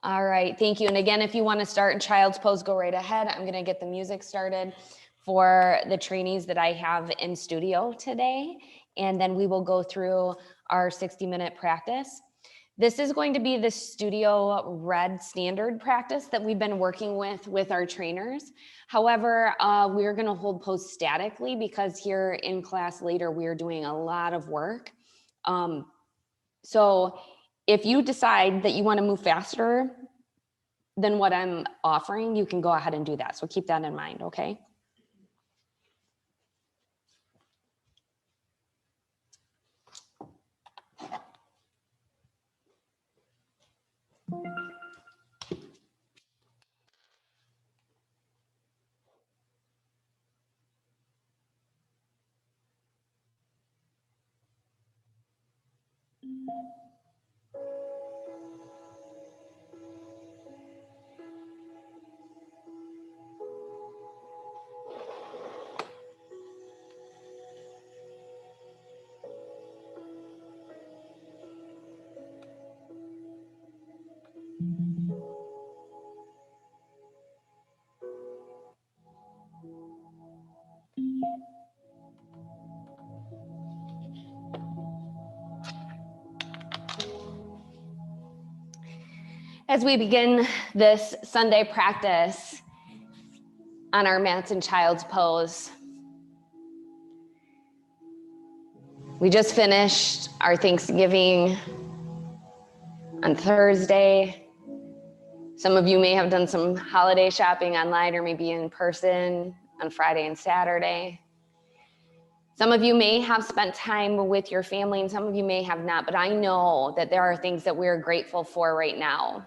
All right, thank you. And again, if you want to start in child's pose, go right ahead. I'm going to get the music started for the trainees that I have in studio today. And then we will go through our 60-minute practice. This is going to be the Studio Red standard practice that we've been working with our trainers. However, we're going to hold pose statically because here in class later, we are doing a lot of work. So if you decide that you want to move faster than what I'm offering, you can go ahead and do that. So keep that in mind, okay? As we begin this Sunday practice on our mats in child's pose, we just finished our Thanksgiving on Thursday. Some of you may have done some holiday shopping online or maybe in person on Friday and Saturday. Some of you may have spent time with your family and some of you may have not, but I know that there are things that we're grateful for right now.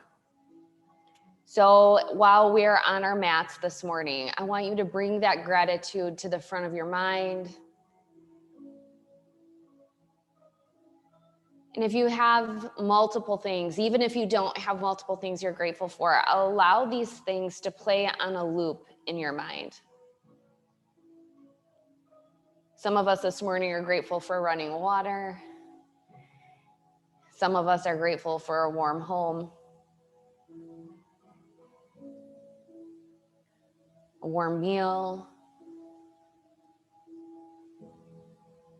So while we're on our mats this morning, I want you to bring that gratitude to the front of your mind. And if you have multiple things, even if you don't have multiple things you're grateful for, allow these things to play on a loop in your mind. Some of us this morning are grateful for running water. Some of us are grateful for a warm home, a warm meal,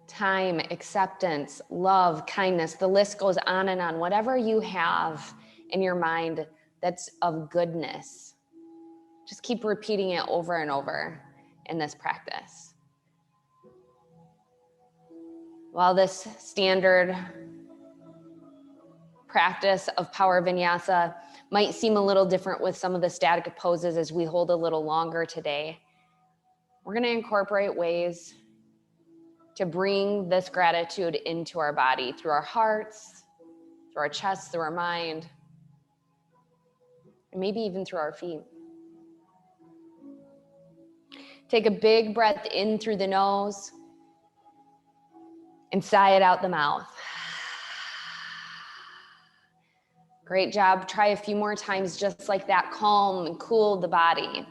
time, acceptance, love, kindness. The list goes on and on. Whatever you have in your mind that's of goodness, just keep repeating it over and over in this practice. While this standard practice of power vinyasa might seem a little different with some of the static poses as we hold a little longer today, we're going to incorporate ways to bring this gratitude into our body through our hearts, through our chest, through our mind, and maybe even through our feet. Take a big breath in through the nose and sigh it out the mouth. Great job. Try a few more times just like that. Calm and cool the body.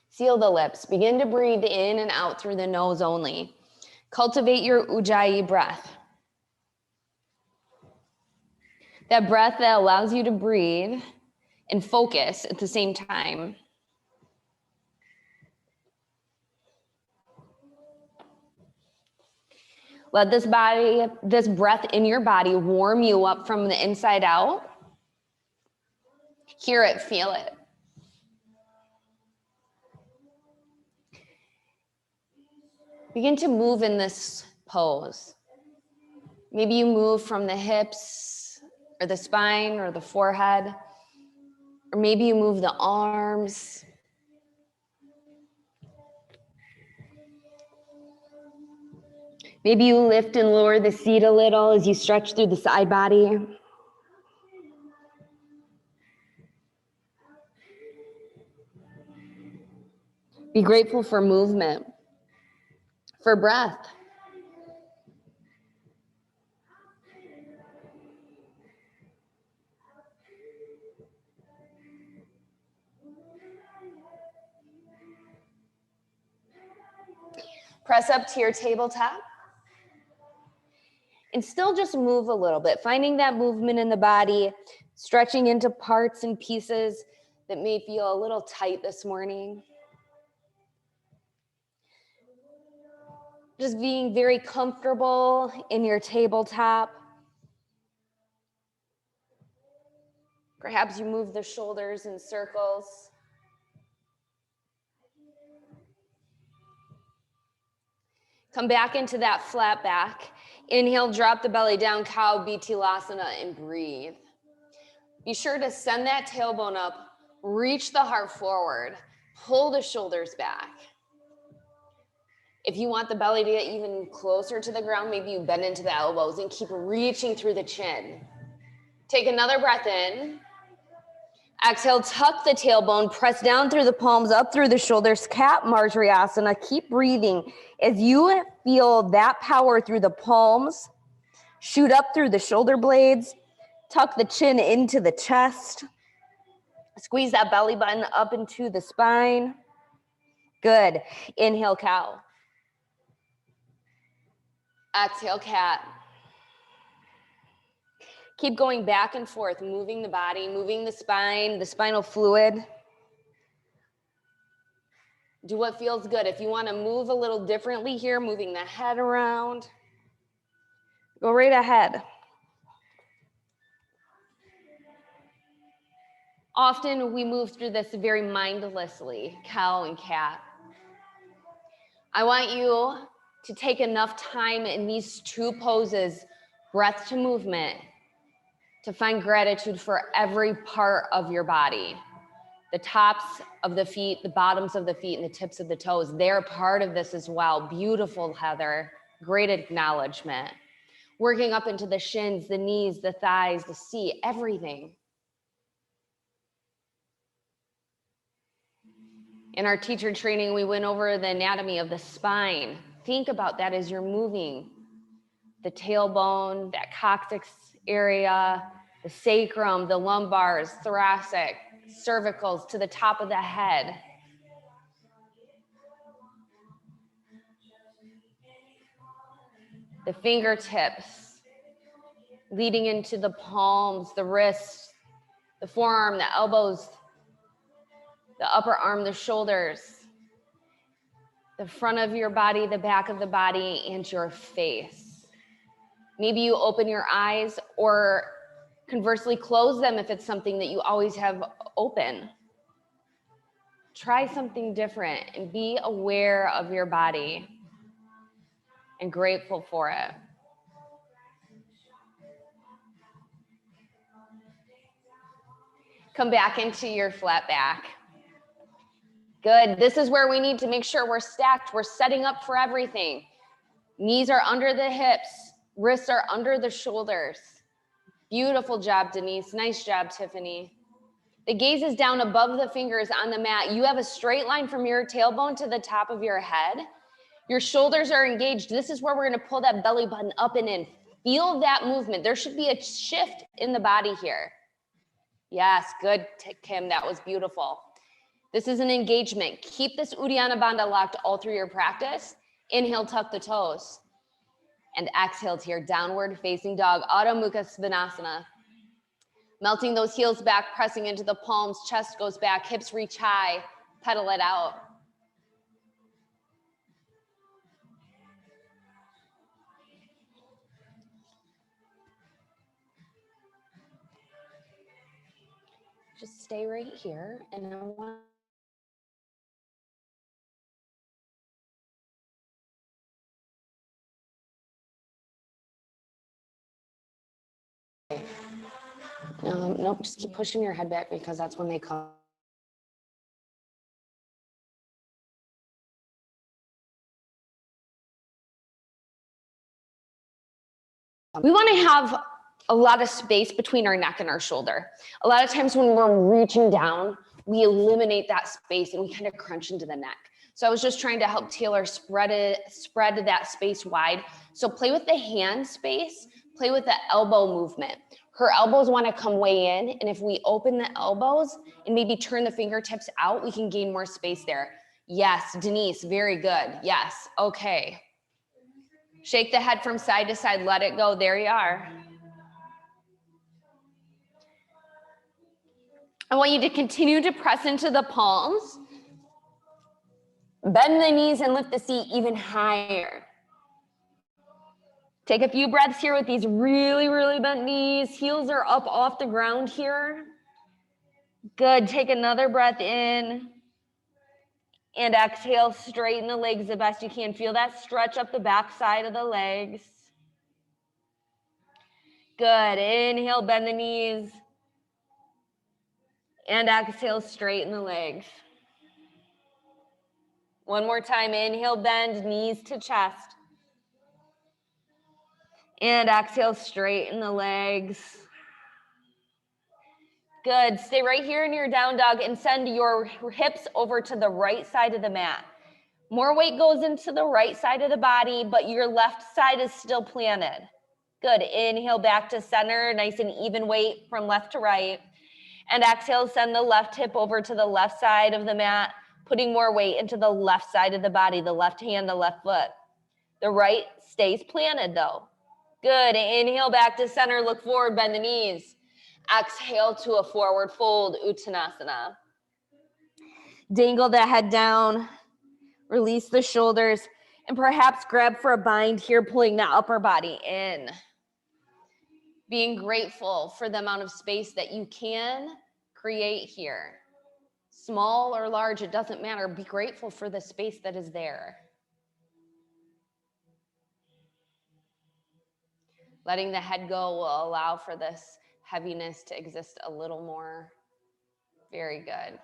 Seal the lips. Begin to breathe in and out through the nose only. Cultivate your Ujjayi breath. That breath that allows you to breathe and focus at the same time. Let this breath in your body warm you up from the inside out. Hear it, feel it. Begin to move in this pose. Maybe you move from the hips or the spine or the forehead, or maybe you move the arms. Maybe you lift and lower the seat a little as you stretch through the side body. Be grateful for movement, for breath. Press up to your tabletop. And still just move a little bit, finding that movement in the body, stretching into parts and pieces that may feel a little tight this morning. Just being very comfortable in your tabletop. Perhaps you move the shoulders in circles. Come back into that flat back. Inhale, drop the belly down, cow, Bitilasana, and breathe. Be sure to send that tailbone up, reach the heart forward, pull the shoulders back. If you want the belly to get even closer to the ground, maybe you bend into the elbows and keep reaching through the chin. Take another breath in. Exhale, tuck the tailbone, press down through the palms, up through the shoulders, cat Marsriyasana. Keep breathing. As you feel that power through the palms, shoot up through the shoulder blades, tuck the chin into the chest, squeeze that belly button up into the spine. Good. Inhale, cow. Exhale, cat. Keep going back and forth, moving the body, moving the spine, the spinal fluid. Do what feels good. If you want to move a little differently here, moving the head around, go right ahead. Often we move through this very mindlessly, cow and cat. I want you to take enough time in these two poses, breath to movement, to find gratitude for every part of your body. The tops of the feet, the bottoms of the feet, and the tips of the toes, they're part of this as well. Beautiful, Heather. Great acknowledgement. Working up into the shins, the knees, the thighs, the seat, everything. In our teacher training, we went over the anatomy of the spine. Think about that as you're moving. The tailbone, that coccyx area, the sacrum, the lumbars, thoracic, cervicals to the top of the head. The fingertips leading into the palms, the wrists, the forearm, the elbows, the upper arm, the shoulders, the front of your body, the back of the body, and your face. Maybe you open your eyes or conversely close them if it's something that you always have open. Try something different and be aware of your body and grateful for it. Come back into your flat back. Good. This is where we need to make sure we're stacked. We're setting up for everything. Knees are under the hips. Wrists are under the shoulders. Beautiful job, Denise. Nice job, Tiffany. The gaze is down above the fingers on the mat. You have a straight line from your tailbone to the top of your head. Your shoulders are engaged. This is where we're going to pull that belly button up and in. Feel that movement. There should be a shift in the body here. Yes, good, Kim. That was beautiful. This is an engagement. Keep this Uddiyana Bandha locked all through your practice. Inhale, tuck the toes. And exhale to your downward facing dog, Adho Mukha Svanasana. Melting those heels back, pressing into the palms, chest goes back, hips reach high, pedal it out. Just stay right here, and I want nope, just keep pushing your head back because that's when they come. We want to have a lot of space between our neck and our shoulder. A lot of times when we're reaching down, we eliminate that space and we kind of crunch into the neck. So I was just trying to help Taylor spread that space wide. So play with the hand space, play with the elbow movement. Her elbows want to come way in, and if we open the elbows and maybe turn the fingertips out, we can gain more space there. Yes, Denise, very good. Yes, okay. Shake the head from side to side, let it go. There you are. I want you to continue to press into the palms. Bend the knees and lift the seat even higher. Take a few breaths here with these really, really bent knees. Heels are up off the ground here. Good. Take another breath in. And exhale, straighten the legs the best you can. Feel that stretch up the back side of the legs. Good. Inhale, bend the knees. And exhale, straighten the legs. One more time. Inhale, bend, knees to chest. And exhale, straighten the legs. Good. Stay right here in your down dog and send your hips over to the right side of the mat. More weight goes into the right side of the body, but your left side is still planted. Good. Inhale back to center, nice and even weight from left to right. And exhale, send the left hip over to the left side of the mat, putting more weight into the left side of the body, the left hand, the left foot. The right stays planted though. Good. Inhale back to center, look forward, bend the knees. Exhale to a forward fold, Uttanasana. Dangle the head down, release the shoulders, and perhaps grab for a bind here, pulling the upper body in. Being grateful for the amount of space that you can create here. Small or large, it doesn't matter. Be grateful for the space that is there. Letting the head go will allow for this heaviness to exist a little more. Very good.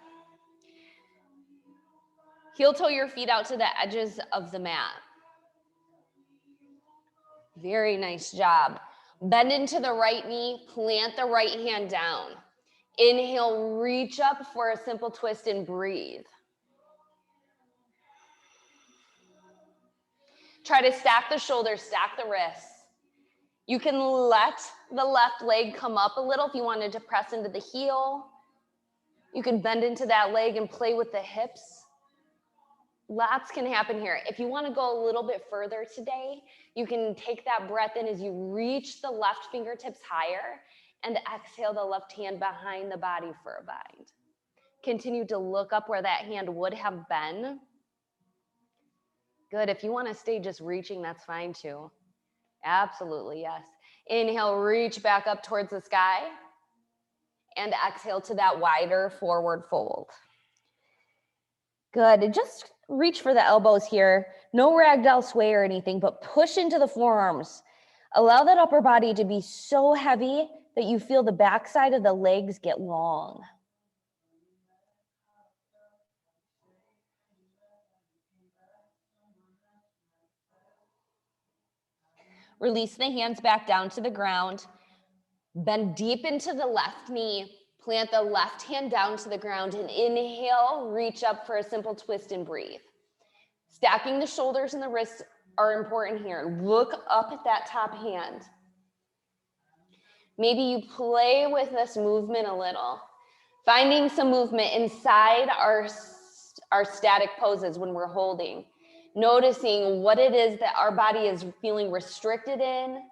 Heel toe your feet out to the edges of the mat. Very nice job. Bend into the right knee, plant the right hand down. Inhale, reach up for a simple twist and breathe. Try to stack the shoulders, stack the wrists. You can let the left leg come up a little if you wanted to press into the heel. You can bend into that leg and play with the hips. Lots can happen here. If you want to go a little bit further today, you can take that breath in as you reach the left fingertips higher and exhale the left hand behind the body for a bind. Continue to look up where that hand would have been. Good. If you want to stay just reaching, that's fine too. Absolutely, yes. Inhale, reach back up towards the sky. And exhale to that wider forward fold. Good. And just reach for the elbows here. No ragdoll sway or anything, but push into the forearms. Allow that upper body to be so heavy that you feel the backside of the legs get long. Release the hands back down to the ground. Bend deep into the left knee. Plant the left hand down to the ground and inhale, reach up for a simple twist and breathe. Stacking the shoulders and the wrists are important here. Look up at that top hand. Maybe you play with this movement a little, finding some movement inside our static poses when we're holding, noticing what it is that our body is feeling restricted in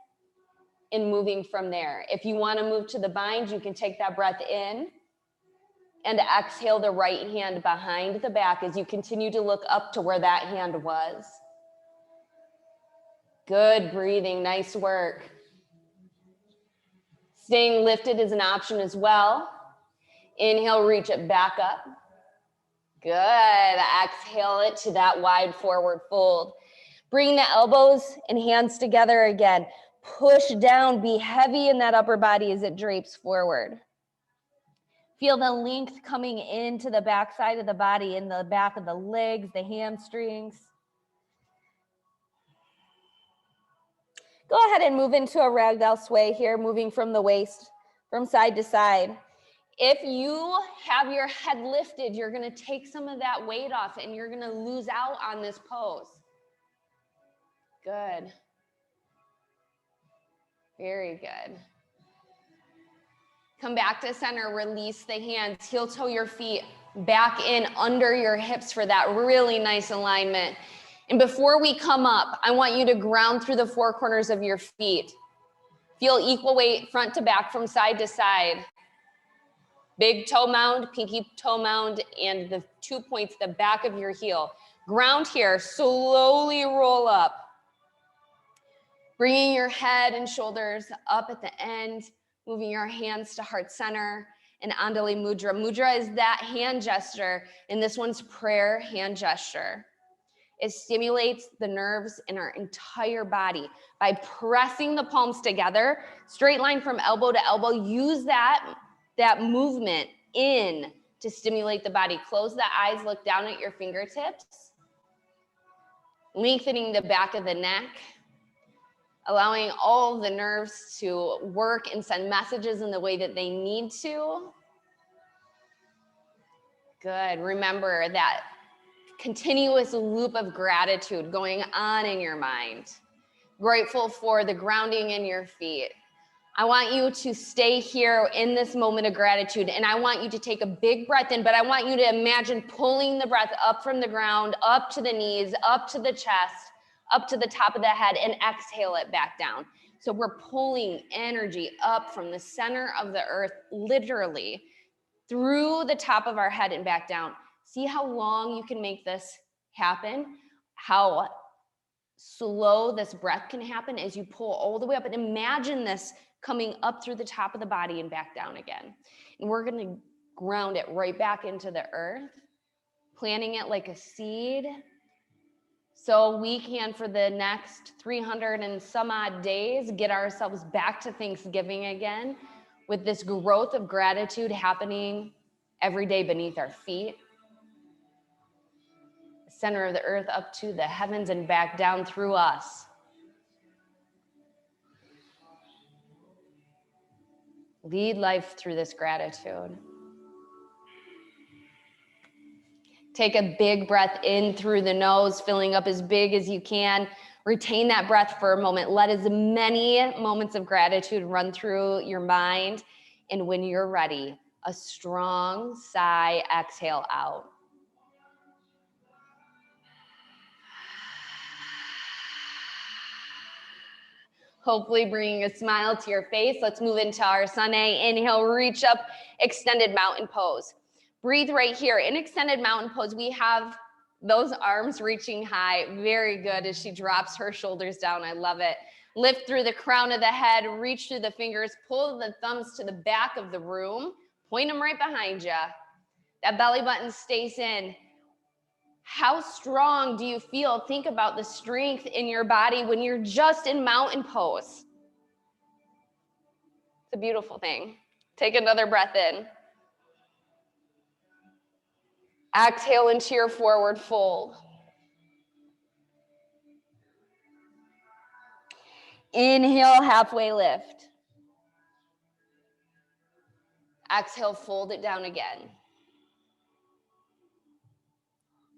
and moving from there. If you want to move to the bind, you can take that breath in and exhale the right hand behind the back as you continue to look up to where that hand was. Good breathing, nice work. Staying lifted is an option as well. Inhale, reach it back up. Good, exhale it to that wide forward fold. Bring the elbows and hands together again. Push down, be heavy in that upper body as it drapes forward. Feel the length coming into the back side of the body, in the back of the legs, the hamstrings. Go ahead and move into a ragdoll sway here, moving from the waist, from side to side. If you have your head lifted, you're gonna take some of that weight off and you're gonna lose out on this pose. Good. Very good. Come back to center, release the hands, heel toe your feet, back in under your hips for that really nice alignment. And before we come up, I want you to ground through the four corners of your feet. Feel equal weight front to back from side to side. Big toe mound, pinky toe mound, and the 2 points, the back of your heel. Ground here, slowly roll up. Bringing your head and shoulders up at the end, moving your hands to heart center and Andali Mudra. Mudra is that hand gesture, and this one's prayer hand gesture. It stimulates the nerves in our entire body by pressing the palms together, straight line from elbow to elbow. Use that movement in to stimulate the body. Close the eyes, look down at your fingertips, lengthening the back of the neck, allowing all of the nerves to work and send messages in the way that they need to. Good. Remember that continuous loop of gratitude going on in your mind. Grateful for the grounding in your feet. I want you to stay here in this moment of gratitude, and I want you to take a big breath in, but I want you to imagine pulling the breath up from the ground, up to the knees, up to the chest, up to the top of the head, and exhale it back down. So we're pulling energy up from the center of the earth, literally, through the top of our head and back down. See how long you can make this happen, how slow this breath can happen as you pull all the way up. And imagine this coming up through the top of the body and back down again. And we're going to ground it right back into the earth, planting it like a seed. So we can, for the next 300 and some odd days, get ourselves back to Thanksgiving again with this growth of gratitude happening every day beneath our feet. The center of the earth up to the heavens and back down through us. Lead life through this gratitude. Take a big breath in through the nose, filling up as big as you can. Retain that breath for a moment. Let as many moments of gratitude run through your mind. And when you're ready, a strong sigh, exhale out. Hopefully bringing a smile to your face. Let's move into our sun A. Inhale, reach up, extended mountain pose. Breathe right here. In extended mountain pose, we have those arms reaching high. Very good as she drops her shoulders down. I love it. Lift through the crown of the head, reach through the fingers, pull the thumbs to the back of the room, point them right behind you. That belly button stays in. How strong do you feel? Think about the strength in your body when you're just in mountain pose. It's a beautiful thing. Take another breath in. Exhale into your forward fold. Inhale, halfway lift. Exhale, fold it down again.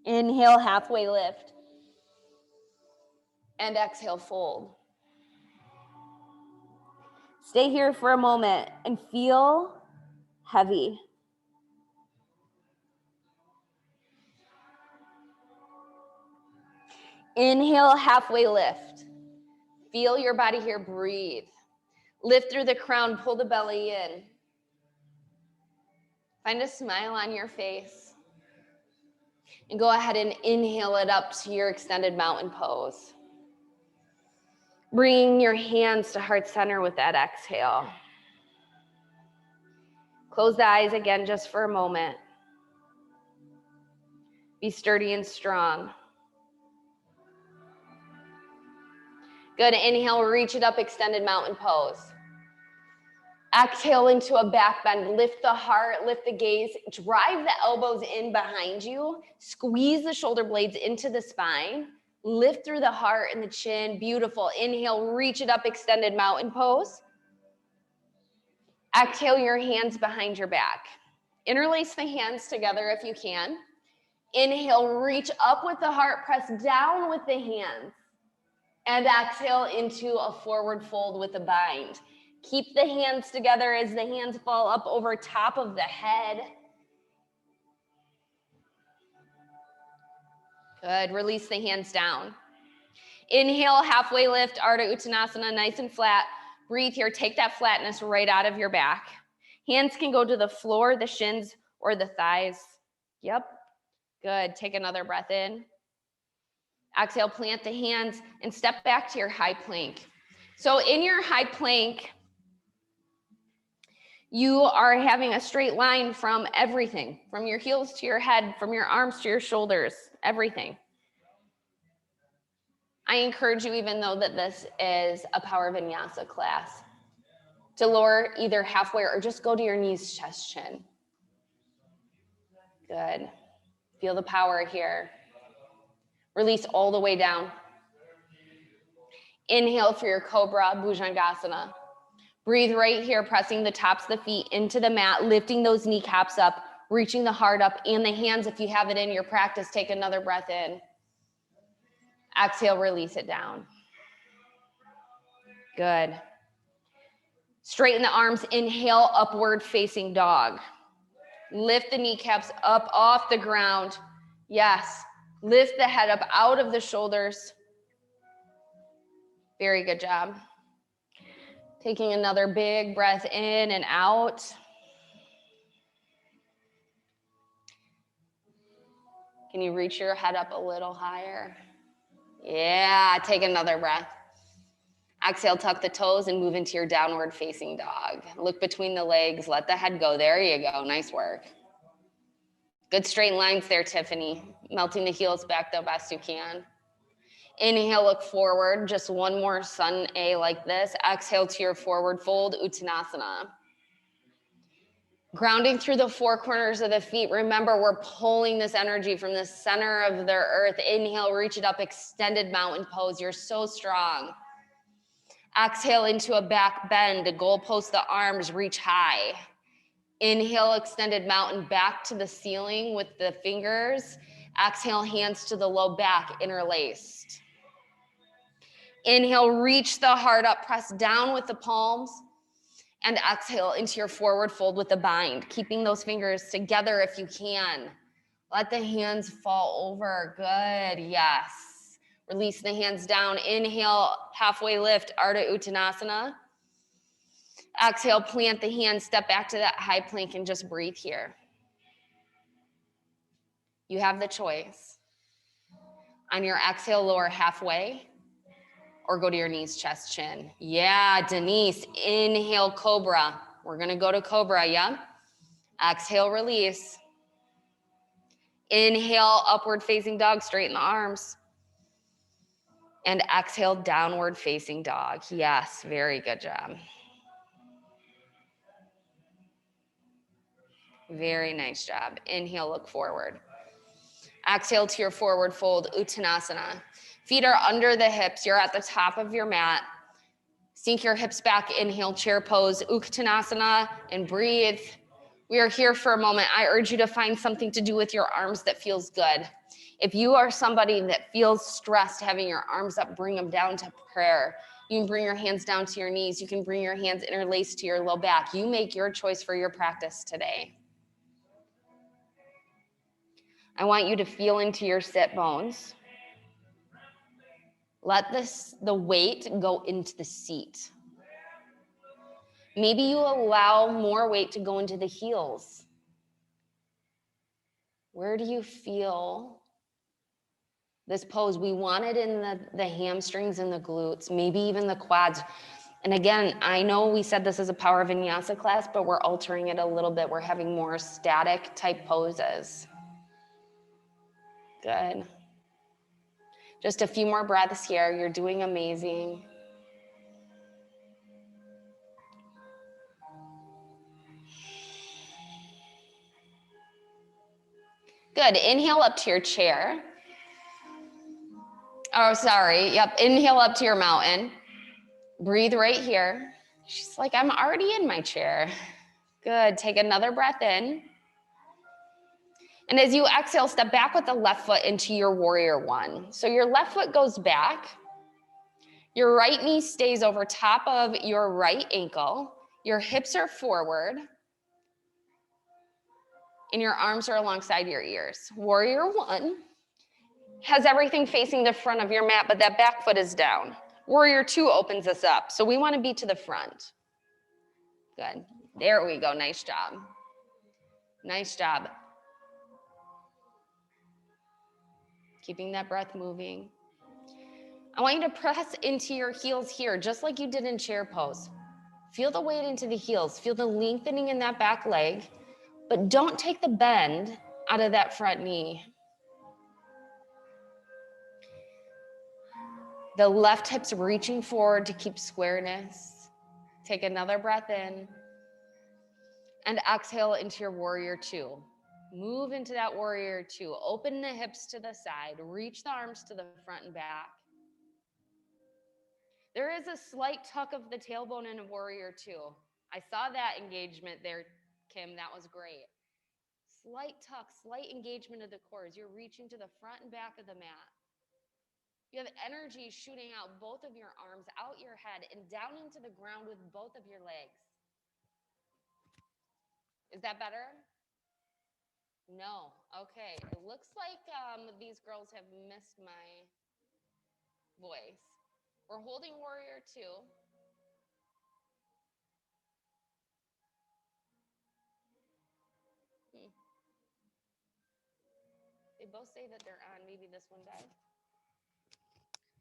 Inhale, halfway lift. And exhale, fold. Stay here for a moment and feel heavy. Inhale, halfway lift. Feel your body here, breathe. Lift through the crown, pull the belly in. Find a smile on your face. And go ahead and inhale it up to your extended mountain pose. Bringing your hands to heart center with that exhale. Close the eyes again just for a moment. Be sturdy and strong. Good. Inhale, reach it up, extended mountain pose. Exhale into a back bend. Lift the heart, lift the gaze. Drive the elbows in behind you. Squeeze the shoulder blades into the spine. Lift through the heart and the chin. Beautiful. Inhale, reach it up, extended mountain pose. Exhale your hands behind your back. Interlace the hands together if you can. Inhale, reach up with the heart, press down with the hands. And exhale into a forward fold with a bind. Keep the hands together as the hands fall up over top of the head. Good. Release the hands down. Inhale, halfway lift, Ardha Uttanasana, nice and flat. Breathe here. Take that flatness right out of your back. Hands can go to the floor, the shins, or the thighs. Yep. Good. Take another breath in. Exhale, plant the hands and step back to your high plank. So in your high plank, you are having a straight line from everything, from your heels to your head, from your arms to your shoulders, everything. I encourage you, even though that this is a power vinyasa class, to lower either halfway or just go to your knees, chest, chin. Good. Feel the power here. Release all the way down. Inhale for your Cobra, Bhujangasana. Breathe right here, pressing the tops of the feet into the mat, lifting those kneecaps up, reaching the heart up, and the hands, if you have it in your practice, take another breath in. Exhale, release it down. Good. Straighten the arms, inhale, upward facing dog. Lift the kneecaps up off the ground. Yes. Lift the head up out of the shoulders. Very good job. Taking another big breath in and out. Can you reach your head up a little higher? Yeah, take another breath. Exhale, tuck the toes and move into your downward facing dog. Look between the legs, let the head go. There you go, nice work. Good straight lines there, Tiffany. Melting the heels back the best you can. Inhale, look forward. Just one more sun A like this. Exhale to your forward fold, Uttanasana. Grounding through the four corners of the feet. Remember, we're pulling this energy from the center of the earth. Inhale, reach it up, extended mountain pose. You're so strong. Exhale into a back bend, the goalpost, the arms reach high. Inhale, extended mountain back to the ceiling with the fingers. Exhale, hands to the low back, interlaced. Inhale, reach the heart up, press down with the palms. And exhale into your forward fold with the bind, keeping those fingers together if you can. Let the hands fall over. Good, yes. Release the hands down. Inhale, halfway lift, Ardha Uttanasana. Exhale, plant the hands, step back to that high plank and just breathe here. You have the choice. On your exhale, lower halfway or go to your knees, chest, chin. Yeah, Denise, inhale, Cobra. We're gonna go to Cobra, yeah? Exhale, release. Inhale, upward facing dog, straighten the arms. And exhale, downward facing dog. Yes, very good job. Very nice job. Inhale, look forward. Exhale to your forward fold, Uttanasana. Feet are under the hips. You're at the top of your mat. Sink your hips back. Inhale, chair pose, Uttanasana, and breathe. We are here for a moment. I urge you to find something to do with your arms that feels good. If you are somebody that feels stressed having your arms up, bring them down to prayer. You can bring your hands down to your knees. You can bring your hands interlaced to your low back. You make your choice for your practice today. I want you to feel into your sit bones. Let the weight go into the seat. Maybe you allow more weight to go into the heels. Where do you feel this pose? We want it in the hamstrings and the glutes, maybe even the quads. And again, I know we said this is a power vinyasa class, but we're altering it a little bit. We're having more static type poses. Good. Just a few more breaths here. You're doing amazing. Good. Inhale up to your chair. Oh, sorry. Yep. Inhale up to your mountain. Breathe right here. She's like, I'm already in my chair. Good. Take another breath in. And as you exhale, step back with the left foot into your warrior one. So your left foot goes back. Your right knee stays over top of your right ankle. Your hips are forward. And your arms are alongside your ears. Warrior one. has everything facing the front of your mat, but that back foot is down. Warrior two opens us up. So we want to be to the front. Good. There we go. Nice job. Nice job. Keeping that breath moving. I want you to press into your heels here, just like you did in chair pose. Feel the weight into the heels. Feel the lengthening in that back leg, but don't take the bend out of that front knee. The left hip's reaching forward to keep squareness. Take another breath in and exhale into your warrior two. Move into that warrior two. Open the hips to the side. Reach the arms to the front and back. There is a slight tuck of the tailbone in a warrior two. I saw that engagement there, Kim. That was great. Slight tuck, slight engagement of the core as you're reaching to the front and back of the mat. You have energy shooting out both of your arms, out your head, and down into the ground with both of your legs. Is that better? No. Okay. It looks like these girls have missed my voice. We're holding warrior two. They both say that they're on. Maybe this one died.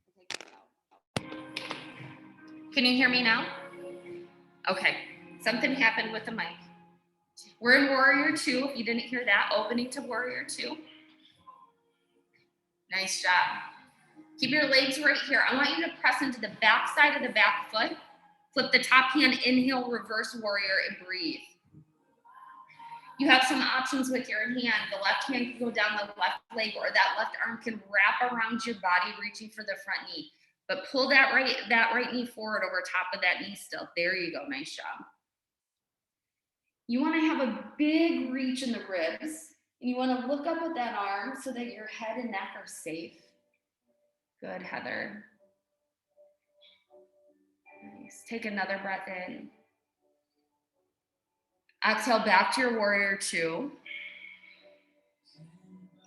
I'll take this out. Can you hear me now? Okay. Something happened with the mic. We're in warrior two. If you didn't hear that, opening to warrior two. Nice job. Keep your legs right here. I want you to press into the back side of the back foot. Flip the top hand, inhale, reverse warrior, and breathe. You have some options with your hand. The left hand can go down the left leg, or that left arm can wrap around your body, reaching for the front knee. But pull that right knee forward over top of that knee still. There you go. Nice job. You want to have a big reach in the ribs. And you want to look up with that arm so that your head and neck are safe. Good, Heather. Nice. Take another breath in. Exhale back to your warrior two.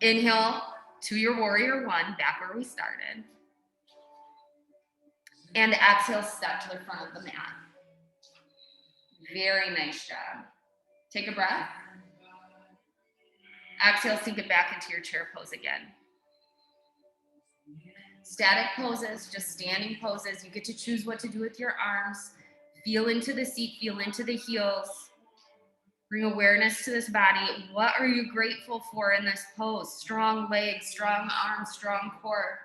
Inhale to your warrior one, back where we started. And exhale, step to the front of the mat. Very nice job. Take a breath. Exhale, sink it back into your chair pose again. Static poses, just standing poses. You get to choose what to do with your arms. Feel into the seat, feel into the heels. Bring awareness to this body. What are you grateful for in this pose? Strong legs, strong arms, strong core.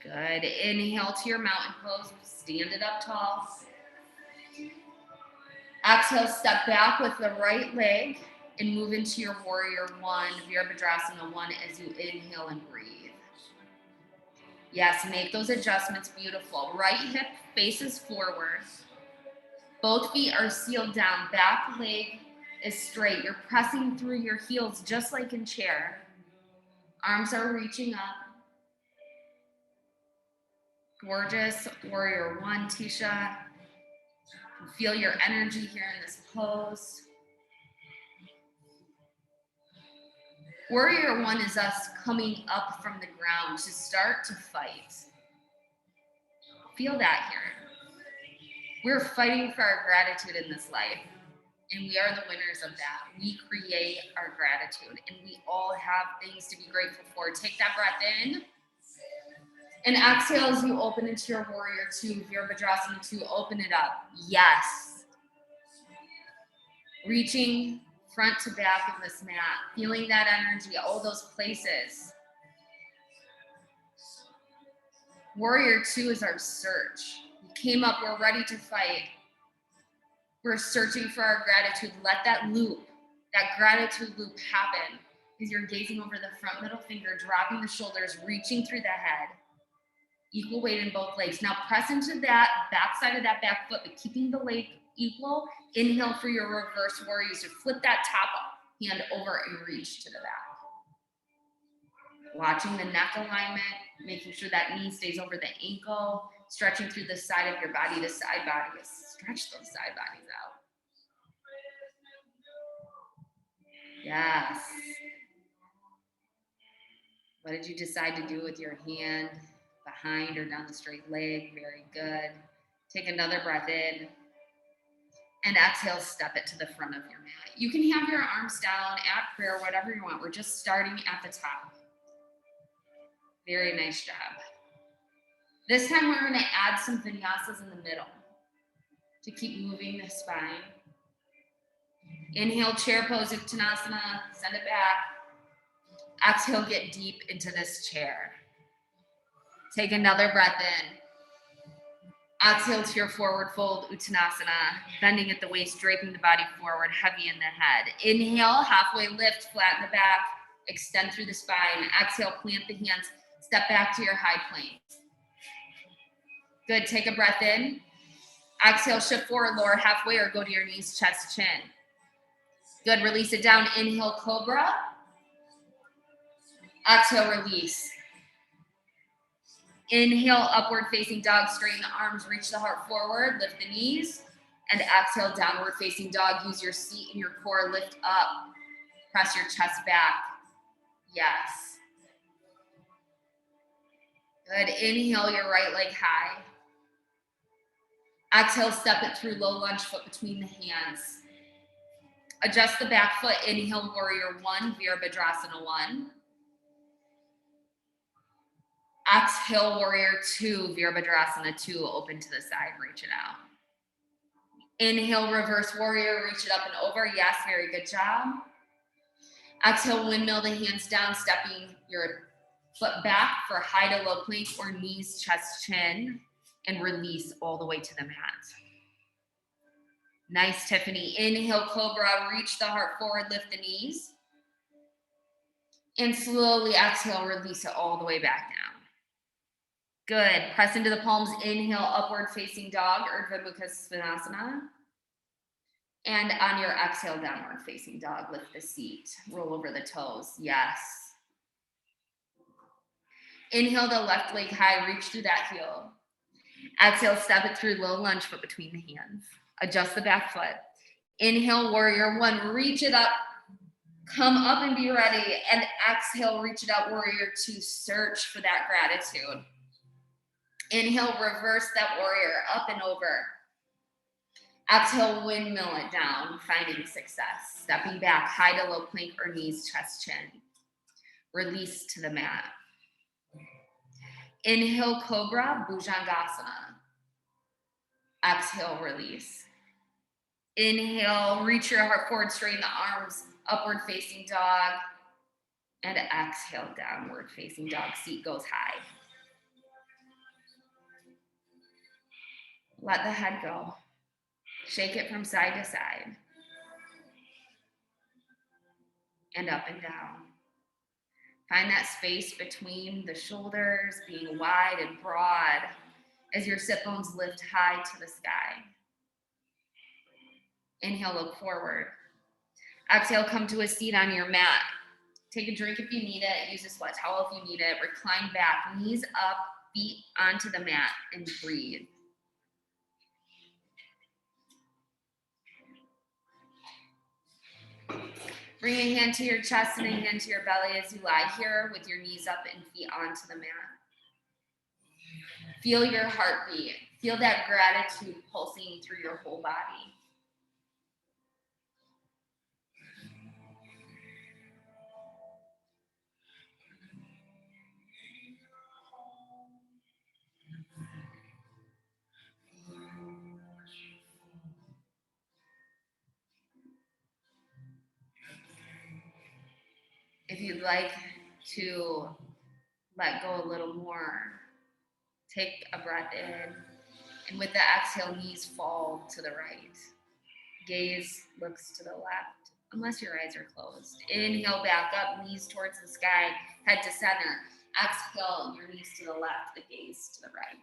Good. Inhale to your mountain pose. Stand it up tall. Exhale, step back with the right leg and move into your warrior one, Virabhadrasana one, as you inhale and breathe. Yes, make those adjustments. Beautiful. Right hip faces forward. Both feet are sealed down. Back leg is straight. You're pressing through your heels just like in chair. Arms are reaching up. Gorgeous. Warrior one, Tisha. Feel your energy here in this pose. Warrior one is us coming up from the ground to start to fight. Feel that here. We're fighting for our gratitude in this life, and we are the winners of that. We create our gratitude, and we all have things to be grateful for. Take that breath in, and exhale as you open into your warrior two, Virabhadrasana two, open it up. Yes. Reaching front to back of this mat, feeling that energy, all those places. Warrior two is our search. We came up, we're ready to fight. We're searching for our gratitude. Let that loop, that gratitude loop happen as you're gazing over the front middle finger, dropping the shoulders, reaching through the head. Equal weight in both legs. Now press into that back side of that back foot, but keeping the leg equal. Inhale for your reverse warrior. So flip that top hand over and reach to the back. Watching the neck alignment, making sure that knee stays over the ankle. stretching through the side of your body, the side body. Stretch those side bodies out. Yes. What did you decide to do with your hand behind or down the straight leg? Very good. Take another breath in. And exhale, step it to the front of your mat. You can have your arms down at prayer, whatever you want. We're just starting at the top. Very nice job. This time we're going to add some vinyasas in the middle to keep moving the spine. Inhale, chair pose, Uttanasana, send it back. Exhale, get deep into this chair. Take another breath in. Exhale to your forward fold, Uttanasana, bending at the waist, draping the body forward, heavy in the head. Inhale, halfway lift, flatten the back, extend through the spine. Exhale, plant the hands, step back to your high plank. Good, take a breath in. Exhale, shift forward, lower halfway, or go to your knees, chest, chin. Good, release it down. Inhale, cobra. Exhale, release. Inhale, upward facing dog, straighten the arms, reach the heart forward, lift the knees, and exhale, downward facing dog. Use your seat and your core, lift up, press your chest back. Yes. Good, inhale, your right leg high. Exhale, step it through, low lunge, foot between the hands. Adjust the back foot, inhale, warrior one, Virabhadrasana 1. Exhale, warrior 2, Virabhadrasana 2, open to the side, reach it out. Inhale, reverse warrior, reach it up and over. Yes, very good job. Exhale, windmill the hands down, stepping your foot back for high to low plank or knees, chest, chin, and release all the way to the mat. Nice, Tiffany. Inhale, cobra, reach the heart forward, lift the knees. And slowly exhale, release it all the way back down. Good. Press into the palms. Inhale, upward facing dog, Urdhva Mukha Svanasana. And on your exhale, downward facing dog, lift the seat. Roll over the toes. Yes. Inhale, the left leg high, reach through that heel. Exhale, step it through, low lunge, foot between the hands. Adjust the back foot. Inhale, warrior one, reach it up. Come up and be ready. And exhale, reach it up, warrior two, search for that gratitude. Inhale, reverse that warrior, up and over. Exhale, windmill it down, finding success. Stepping back, high to low plank or knees, chest, chin. Release to the mat. Inhale, cobra, Bhujangasana. Exhale, release. Inhale, reach your heart forward, straighten the arms, upward facing dog. And exhale, downward facing dog, seat goes high. Let the head go. Shake it from side to side. And up and down. Find that space between the shoulders, being wide and broad as your sit bones lift high to the sky. Inhale, look forward. Exhale, come to a seat on your mat. Take a drink if you need it. Use a sweat towel if you need it. Recline back, knees up, feet onto the mat, and breathe. Bring a hand to your chest and a hand to your belly as you lie here with your knees up and feet onto the mat. Feel your heartbeat. Feel that gratitude pulsing through your whole body. If you'd like to let go a little more, take a breath in, and with the exhale, knees fall to the right. Gaze looks to the left, unless your eyes are closed. Inhale, back up, knees towards the sky, head to center. Exhale, your knees to the left, the gaze to the right.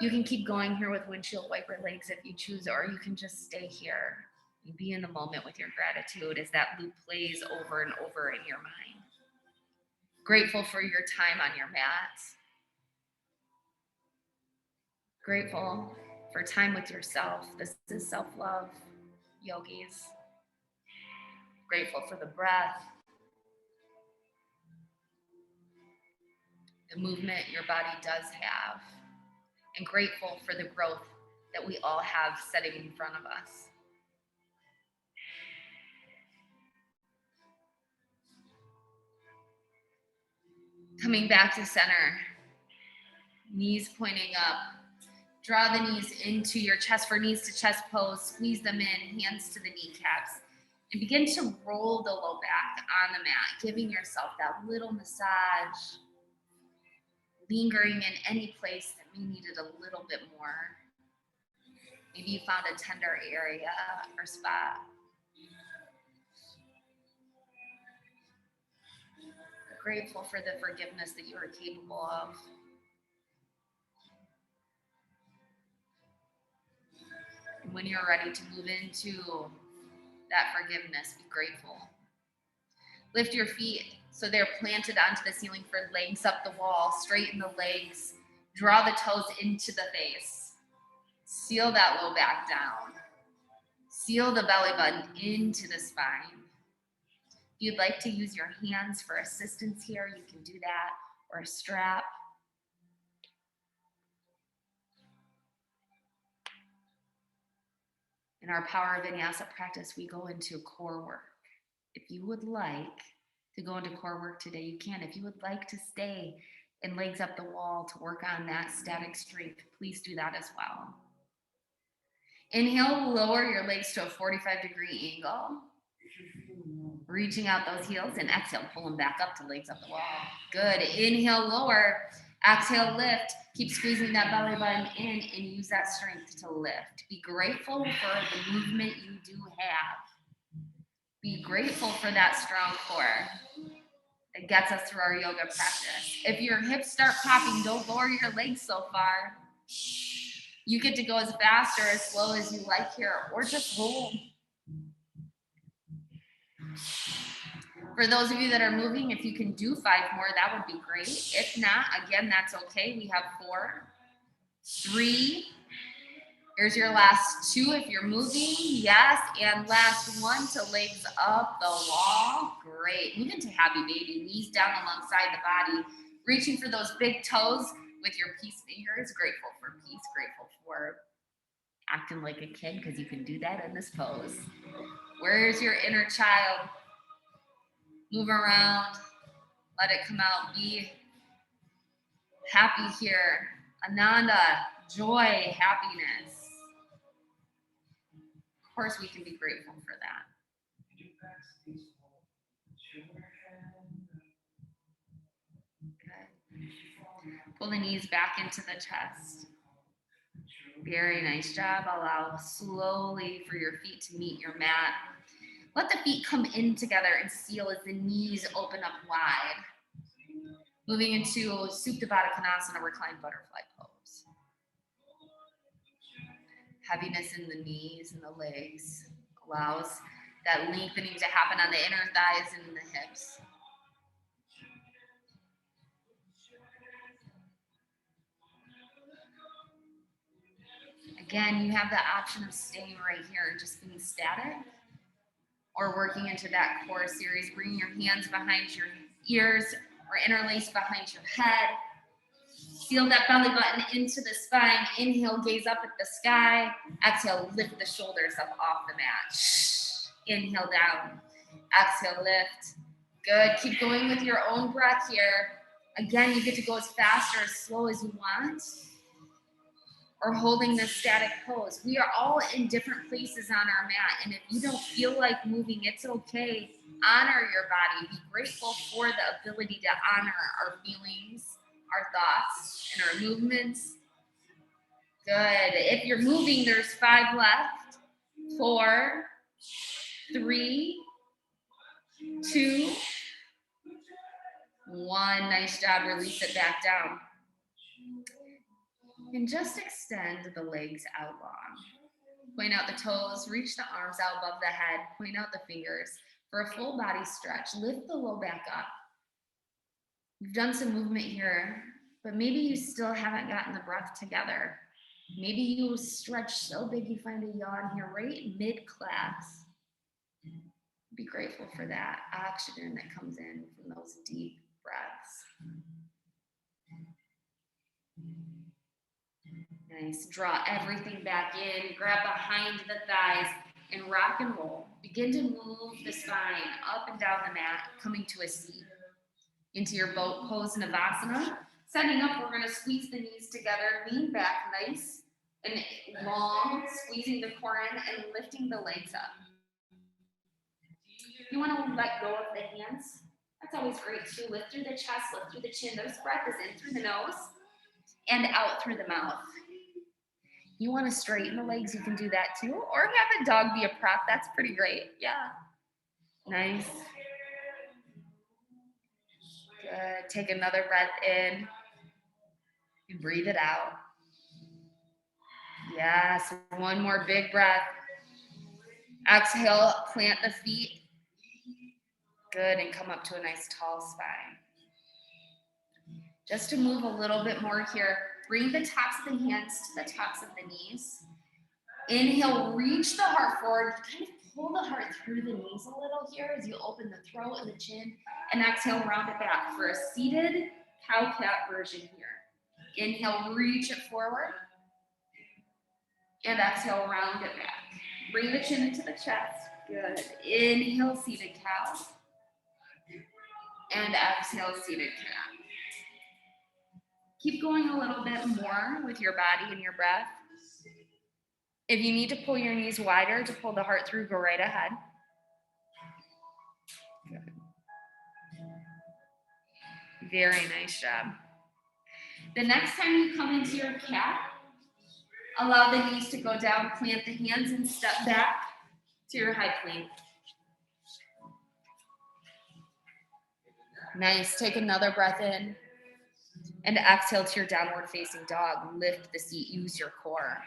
You can keep going here with windshield wiper legs if you choose, or you can just stay here. You be in the moment with your gratitude as that loop plays over and over in your mind. Grateful for your time on your mat. Grateful for time with yourself. This is self-love, yogis. Grateful for the breath, the movement your body does have, and grateful for the growth that we all have sitting in front of us. Coming back to center, knees pointing up. Draw the knees into your chest for knees to chest pose. Squeeze them in, hands to the kneecaps. And begin to roll the low back on the mat, giving yourself that little massage, lingering in any place that may need it a little bit more. Maybe you found a tender area or spot. Grateful for the forgiveness that you are capable of. And when you're ready to move into that forgiveness, be grateful. Lift your feet so they're planted onto the ceiling for legs up the wall. Straighten the legs. Draw the toes into the face. Seal that low back down. Seal the belly button into the spine. If you'd like to use your hands for assistance here, you can do that, or a strap. In our Power of Vinyasa practice, we go into core work. If you would like to go into core work today, you can. If you would like to stay in legs up the wall to work on that static strength, please do that as well. Inhale, lower your legs to a 45-degree angle. Reaching out those heels, and exhale, pull them back up to legs up the wall. Good. Inhale, lower. Exhale, lift. Keep squeezing that belly button in and use that strength to lift. Be grateful for the movement you do have. Be grateful for that strong core that gets us through our yoga practice. If your hips start popping, don't lower your legs so far. You get to go as fast or as slow as you like here, or just hold. For those of you that are moving, if you can do 5 more, that would be great. If not, again, that's okay. We have 4, 3. Here's your last 2 if you're moving. Yes, and last 1 to legs up the wall. Great. Move into happy baby. Knees down alongside the body. Reaching for those big toes with your peace fingers. Grateful for peace. Grateful for acting like a kid, because you can do that in this pose. Where's your inner child? Move around, let it come out, be happy here. Ananda, joy, happiness. Of course, we can be grateful for that. Good. Pull the knees back into the chest. Very nice job. Allow slowly for your feet to meet your mat. Let the feet come in together and seal as the knees open up wide. Moving into Supta Konasana, reclined butterfly pose. Heaviness in the knees and the legs allows that lengthening to happen on the inner thighs and the hips. Again, you have the option of staying right here and just being static, or working into that core series, bringing your hands behind your ears or interlace behind your head. Seal that belly button into the spine. Inhale, gaze up at the sky. Exhale, lift the shoulders up off the mat. Inhale down. Exhale, lift. Good. Keep going with your own breath here. Again, you get to go as fast or as slow as you want, or holding this static pose. We are all in different places on our mat, and if you don't feel like moving, it's okay. Honor your body. Be grateful for the ability to honor our feelings, our thoughts, and our movements. Good. If you're moving, there's 5 left. 4, 3, 2, 1. Nice job. Release it back down. And just extend the legs out long. Point out the toes, reach the arms out above the head, point out the fingers. For a full body stretch, lift the low back up. You've done some movement here, but maybe you still haven't gotten the breath together. Maybe you stretch so big you find a yawn here right mid-class. Be grateful for that oxygen that comes in from those deep breaths. Nice. Draw everything back in. Grab behind the thighs and rock and roll. Begin to move the spine up and down the mat, coming to a seat. Into your boat pose, Navasana. Setting up, we're going to squeeze the knees together, lean back nice and long, squeezing the core in and lifting the legs up. You want to let go of the hands. That's always great too. Lift through the chest, lift through the chin. This breath is in through the nose and out through the mouth. You want to straighten the legs, you can do that too. Or have a dog be a prop. That's pretty great. Yeah. Nice. Good. Take another breath in and breathe it out. Yes. One more big breath. Exhale, plant the feet. Good. And come up to a nice tall spine. Just to move a little bit more here, bring the tops of the hands to the tops of the knees. Inhale, reach the heart forward. Kind of pull the heart through the knees a little here as you open the throat and the chin. And exhale, round it back for a seated cow-cat version here. Inhale, reach it forward. And exhale, round it back. Bring the chin into the chest. Good. Inhale, seated cow. And exhale, seated cat. Keep going a little bit more with your body and your breath. If you need to pull your knees wider to pull the heart through, go right ahead. Good. Very nice job. The next time you come into your cat, allow the knees to go down, plant the hands and step back to your high plank. Nice. Take another breath in and exhale to your downward facing dog. Lift the seat, use your core.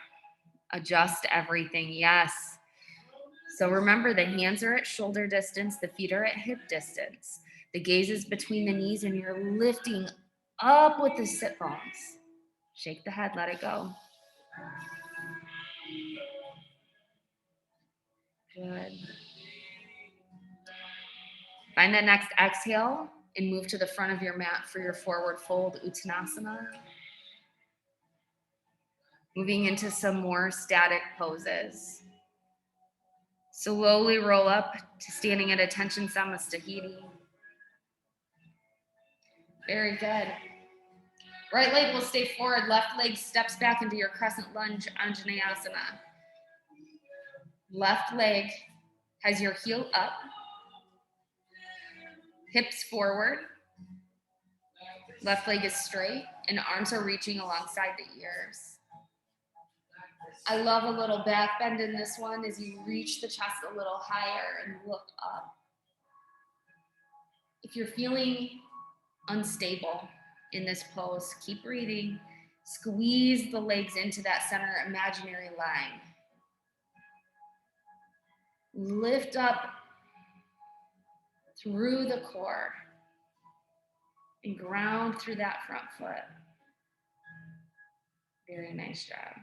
Adjust everything, yes. So remember, the hands are at shoulder distance, the feet are at hip distance. The gaze is between the knees and you're lifting up with the sit bones. Shake the head, let it go. Good. Find that next exhale and move to the front of your mat for your forward fold Uttanasana. Moving into some more static poses. Slowly roll up to standing at attention Samastahiti. Very good. Right leg will stay forward, left leg steps back into your crescent lunge, Anjaneyasana. Left leg has your heel up, hips forward, left leg is straight, and arms are reaching alongside the ears. I love a little back bend in this one as you reach the chest a little higher and look up. If you're feeling unstable in this pose, keep breathing. Squeeze the legs into that center imaginary line. Lift up through the core and ground through that front foot. Very nice job.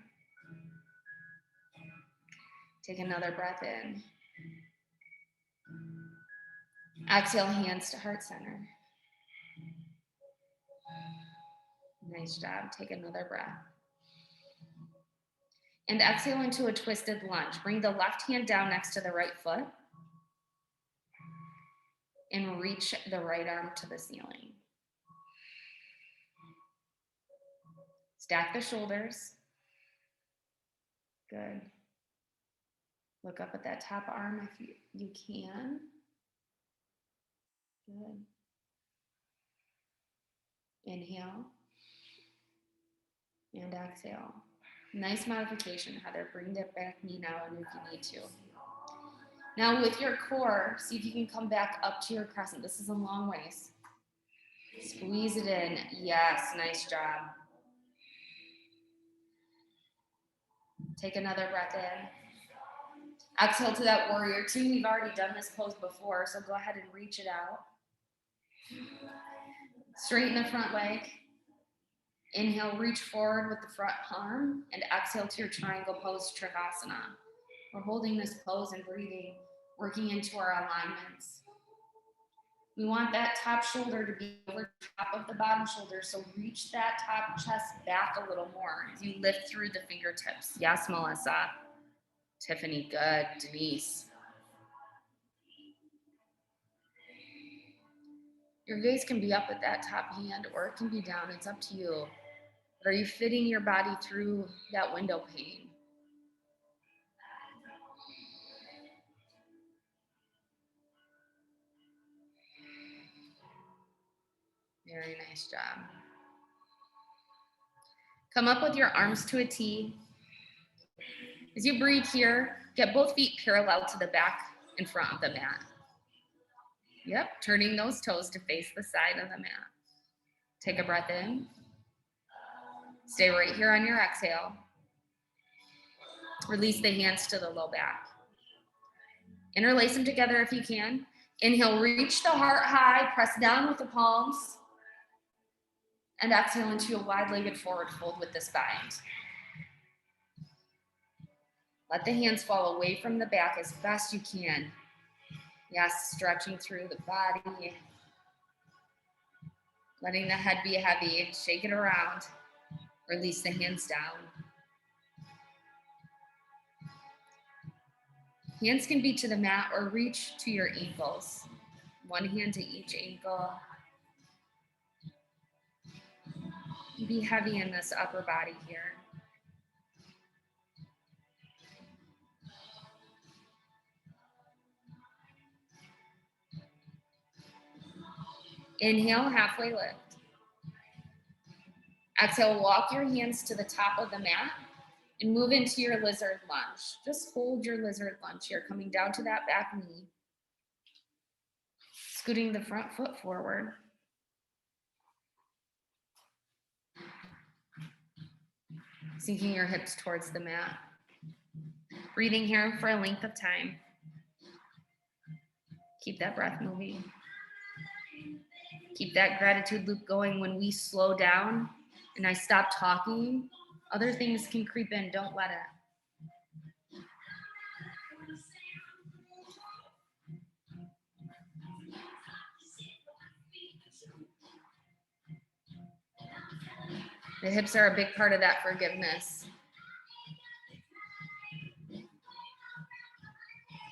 Take another breath in. Exhale, hands to heart center. Nice job. Take another breath. And exhale into a twisted lunge. Bring the left hand down next to the right foot and reach the right arm to the ceiling. Stack the shoulders. Good. Look up at that top arm if you can. Good. Inhale and exhale. Nice modification, Heather. Bring that back knee now if you need to. Now with your core, see if you can come back up to your crescent. This is a long ways. Squeeze it in. Yes, nice job. Take another breath in. Exhale to that warrior two. We've already done this pose before, so go ahead and reach it out. Straighten the front leg. Inhale, reach forward with the front arm, and exhale to your triangle pose, Trikonasana. We're holding this pose and breathing, working into our alignments. We want that top shoulder to be over top of the bottom shoulder, so reach that top chest back a little more as you lift through the fingertips. Yes, Melissa. Tiffany, good. Denise. Your gaze can be up at that top hand or it can be down. It's up to you. But are you fitting your body through that window pane? Very nice job. Come up with your arms to a T. As you breathe here, get both feet parallel to the back and front of the mat. Yep, turning those toes to face the side of the mat. Take a breath in. Stay right here on your exhale. Release the hands to the low back. Interlace them together if you can. Inhale, reach the heart high, press down with the palms. And exhale into a wide-legged forward fold with the spine. Let the hands fall away from the back as best you can. Yes, stretching through the body. Letting the head be heavy. Shake it around. Release the hands down. Hands can be to the mat or reach to your ankles. One hand to each ankle. Be heavy in this upper body here. Inhale, halfway lift. Exhale, walk your hands to the top of the mat and move into your lizard lunge. Just hold your lizard lunge here, coming down to that back knee. Scooting the front foot forward. Sinking your hips towards the mat. Breathing here for a length of time. Keep that breath moving. Keep that gratitude loop going. When we slow down and I stop talking, other things can creep in. Don't let it. The hips are a big part of that forgiveness.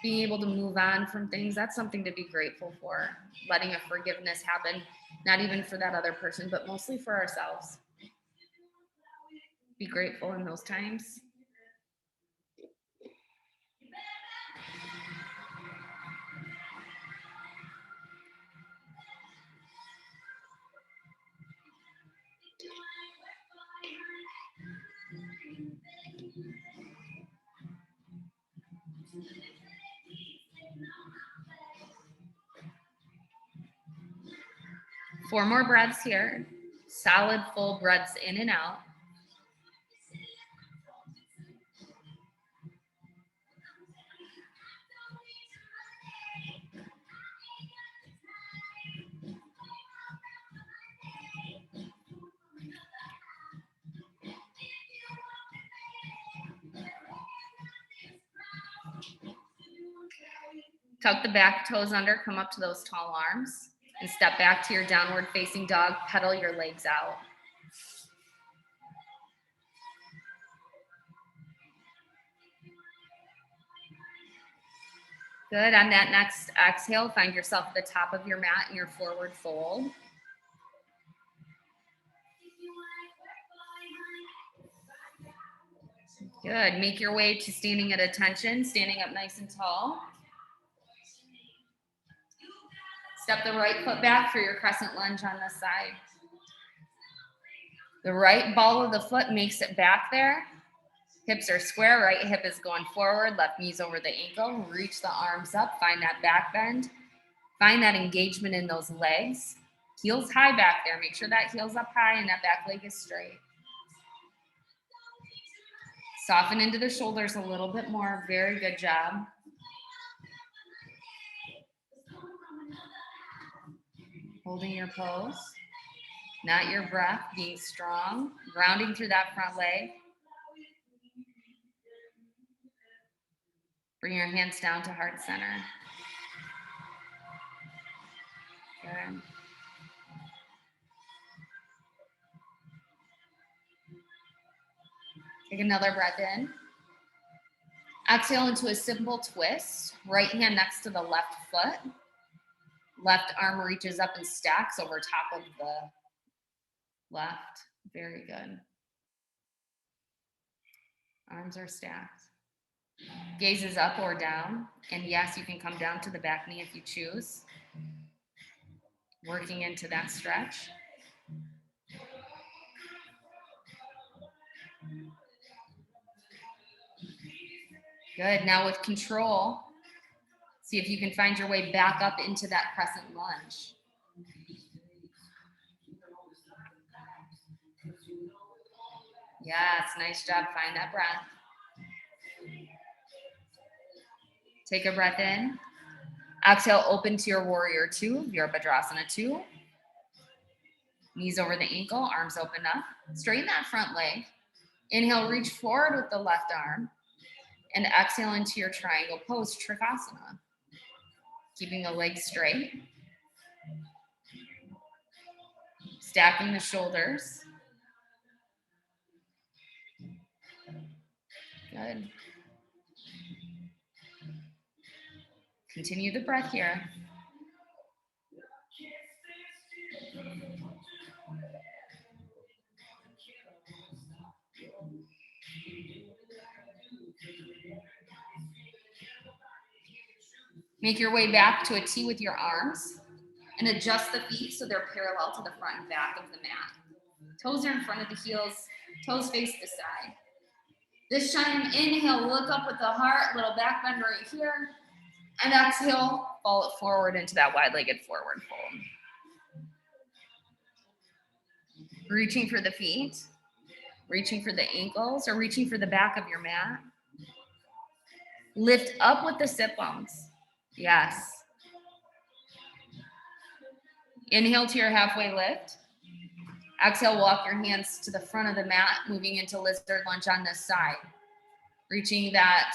Being able to move on from things, that's something to be grateful for. Letting a forgiveness happen, not even for that other person, but mostly for ourselves. Be grateful in those times. Four more breaths here. Solid, full breaths in and out. Tuck the back toes under, come up to those tall arms, and step back to your downward facing dog. Pedal your legs out. Good. On that next exhale, find yourself at the top of your mat in your forward fold. Good. Make your way to standing at attention, standing up nice and tall. Step the right foot back for your crescent lunge on this side. The right ball of the foot makes it back there. Hips are square, right hip is going forward, left knee's over the ankle. Reach the arms up, find that back bend. Find that engagement in those legs. Heels high back there. Make sure that heel's up high and that back leg is straight. Soften into the shoulders a little bit more. Very good job. Holding your pose. not your breath, being strong, grounding through that front leg. Bring your hands down to heart center. Good. Take another breath in. Exhale into a simple twist. Right hand next to the left foot. Left arm reaches up and stacks over top of the left. Very good. Arms are stacked. Gaze is up or down. And yes, you can come down to the back knee if you choose. Working into that stretch. Good. Now with control, see if you can find your way back up into that crescent lunge. Yes, nice job. Find that breath. Take a breath in. Exhale, open to your warrior two, Virabhadrasana 2. Knees over the ankle, arms open up. Straighten that front leg. Inhale, reach forward with the left arm. And exhale into your triangle pose, Trikonasana. Keeping the legs straight. Stacking the shoulders. Good. Continue the breath here. Make your way back to a T with your arms and adjust the feet so they're parallel to the front and back of the mat. Toes are in front of the heels, toes face the side. This time, inhale, look up with the heart, little back bend right here. And exhale, fall it forward into that wide-legged forward fold. Reaching for the feet, reaching for the ankles, or reaching for the back of your mat. Lift up with the sit bones. Yes. Inhale to your halfway lift. Exhale, walk your hands to the front of the mat, moving into lizard lunge on this side. Reaching that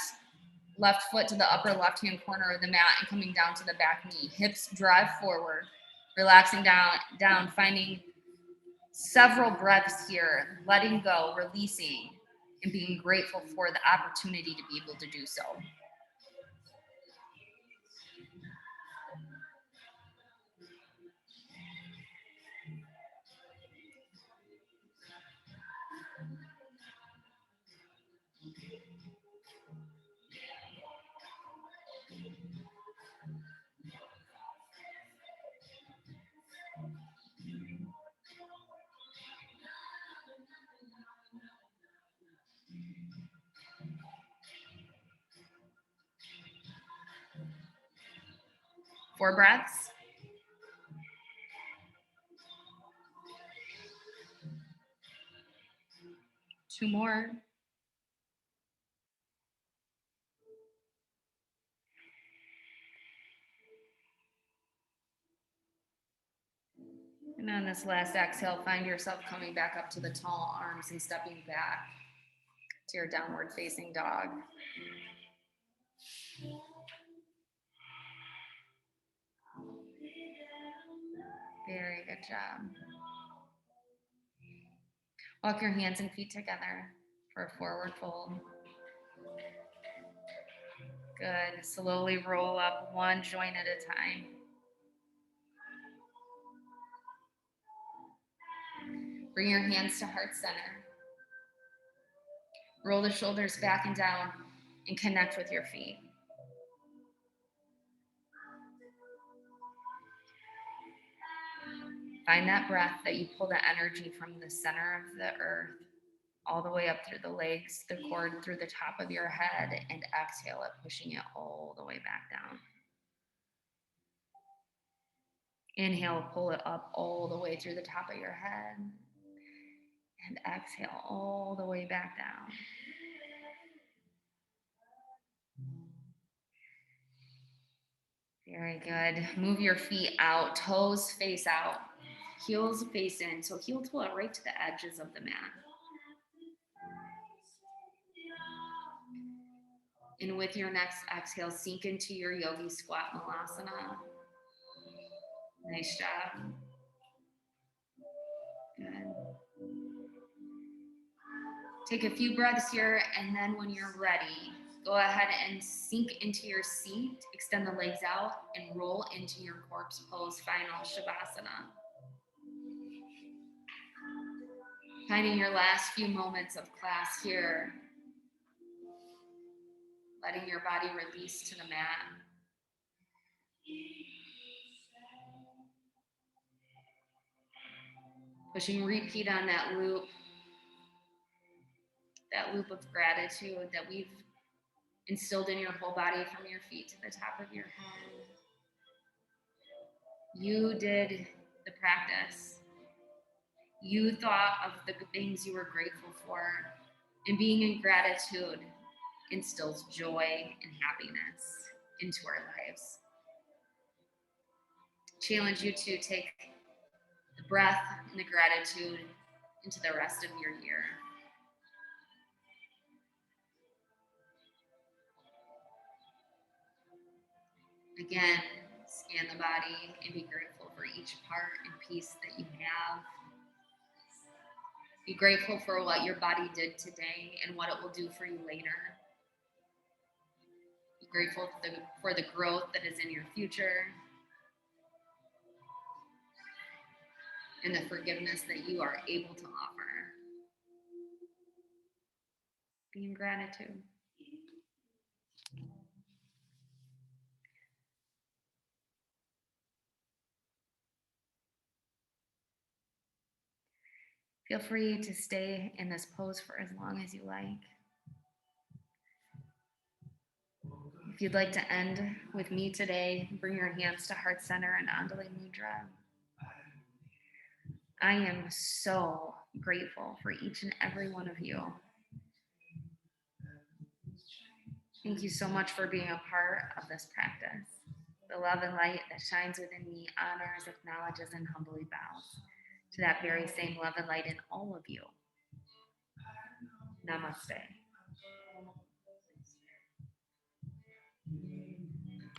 left foot to the upper left-hand corner of the mat and coming down to the back knee. Hips drive forward, relaxing down, finding several breaths here, letting go, releasing, and being grateful for the opportunity to be able to do so. Four breaths. Two more. And on this last exhale, find yourself coming back up to the tall arms and stepping back to your downward facing dog. Very good job. Walk your hands and feet together for a forward fold. Good. Slowly roll up one joint at a time. Bring your hands to heart center. Roll the shoulders back and down and connect with your feet. Find that breath that you pull the energy from the center of the earth all the way up through the legs, the cord through the top of your head, and exhale it, pushing it all the way back down. Inhale, pull it up all the way through the top of your head, and exhale all the way back down. Very good. Move your feet out, toes face out. Heels face in, so heel toe right to the edges of the mat. And with your next exhale, sink into your yogi squat malasana. Nice job. Good. Take a few breaths here, and then when you're ready, go ahead and sink into your seat, extend the legs out, and roll into your corpse pose, final Shavasana. Finding your last few moments of class here, letting your body release to the mat. Pushing repeat on that loop of gratitude that we've instilled in your whole body from your feet to the top of your head. You did the practice. You thought of the things you were grateful for, and being in gratitude instills joy and happiness into our lives. Challenge you to take the breath and the gratitude into the rest of your year. Again, scan the body and be grateful for each part and piece that you have. Be grateful for what your body did today and what it will do for you later. Be grateful for the growth that is in your future and the forgiveness that you are able to offer. Be in gratitude. Feel free to stay in this pose for as long as you like. If you'd like to end with me today, bring your hands to heart center and Andale Mudra. I am so grateful for each and every one of you. Thank you so much for being a part of this practice. The love and light that shines within me honors, acknowledges, and humbly bows to that very same love and light in all of you. Namaste.